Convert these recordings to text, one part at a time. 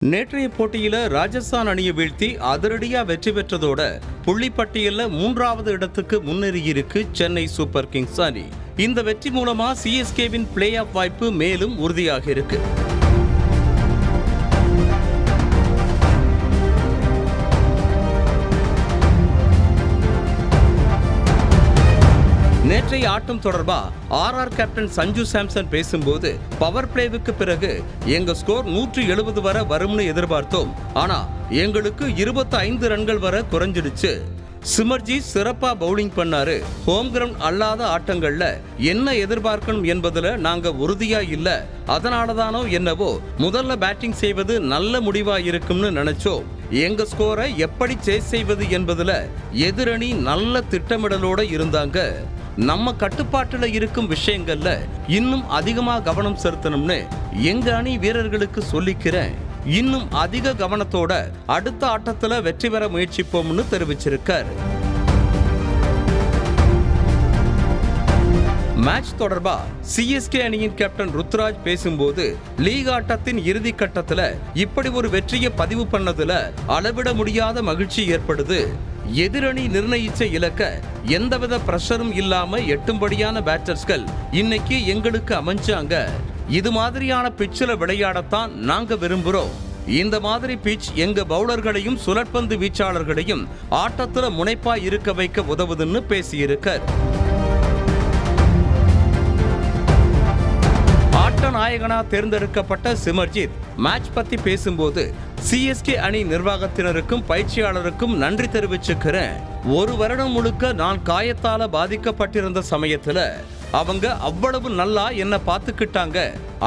நேற்றைய போட்டியில ராஜஸ்தான் அணியை வீழ்த்தி அதிரடியா வெற்றி பெற்றதோட புள்ளிப்பட்டியல்ல 3வது இடத்துக்கு முன்னேறியிருக்கு சென்னை சூப்பர் கிங்ஸ் அணி. இந்த வெற்றி மூலமா சிஎஸ்கேவின் பிளே ஆஃப் வாய்ப்பு மேலும் உறுதியாக இருக்கு. நேற்றைய ஆட்டம் தொடர்பா ஆர்ஆர் கேப்டன் சஞ்சு சாம்சன் பேசும்போது, பவர் பிளேவுக்கு பிறகு எங்க ஸ்கோர் 170 வரை வரும்னு எதிர்பார்த்தோம். ஆனா எங்களுக்கு 25 ரன்கள் வரை குறைஞ்சிடுச்சு. சிமர்ஜித் சிறப்பா பவுலிங் பண்ணாரு. ஹோம் கிரவுண்ட் அல்லாத ஆட்டங்கள்ல என்ன எதிர்பார்க்கணும் என்பதுல நாங்க உறுதியா இல்ல. அதனாலதானோ என்னவோ முதல்ல பேட்டிங் செய்வது நல்ல முடிவா இருக்கும்னு நினைச்சோம். எங்க ஸ்கோரை எப்படி சேஸ் செய்வது என்பதுல எதிரணி நல்ல திட்டமிடலோட இருந்தாங்க. நம்ம கட்டுப்பாட்டுல இருக்கும் விஷயங்கள்ல இன்னும் அதிகமா கவனம் செலுத்தணும்னு எங்க அணி வீரர்களுக்கு சொல்லிக்கிறேன். இன்னும் அதிக கவனத்தோட அடுத்த ஆட்டத்துல வெற்றி பெற முயற்சிப்போம்னு தெரிவிச்சிருக்கார். மேட்ச் தொடர்பா சிஎஸ்கே அணியின் கேப்டன் ருத்ராஜ் பேசும்போது, லீக் ஆட்டத்தின் இறுதி கட்டத்துல இப்படி ஒரு வெற்றியை பதிவு பண்ணதுல அளவிட முடியாத மகிழ்ச்சி ஏற்படுது. எதிரணி நிர்ணயிச்ச இலக்க எந்தவித பிரஷரும் இல்லாம எட்டும்படியான பேட்டர்ஸ்கள் இன்னைக்கு எங்களுக்கு அமைஞ்சாங்க. இது மாதிரியான பிச்சில விளையாடத்தான் நாங்க விரும்புறோம். இந்த மாதிரி பிட்ச் எங்க பவுலர்களையும் சுழற்பந்து வீச்சாளர்களையும் ஆட்டத்துல முனைப்பா இருக்க வைக்க உதவுதுன்னு பேசியிருக்கார். ஆட்ட நாயகனா தேர்ந்தெடுக்கப்பட்ட சிமர்ஜித் மேட்ச் பத்தி பேசும்போது, சிஎஸ்கே அணி நிர்வாகத்தினருக்கும் பயிற்சியாளருக்கும் நன்றி தெரிவிச்சுக்கிறேன். ஒரு வருடம் முழுக்க நான் காயத்தால பாதிக்கப்பட்டிருந்த சமயத்துல அவங்க அவ்வளவு நல்லா என்ன பார்த்துக்கிட்டாங்க.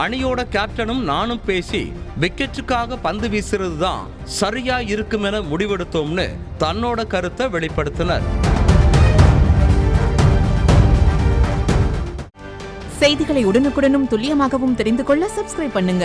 அணியோட கேப்டனும் நானும் பேசி விக்கெட்டுக்காக பந்து வீசுறது தான் சரியா இருக்கும் என முடிவெடுத்தோம்னு தன்னோட கருத்தை வெளிப்படுத்தினர். செய்திகளை உடனுக்குடனும் துல்லியமாகவும் தெரிந்து கொள்ள சப்ஸ்கிரைப் பண்ணுங்க.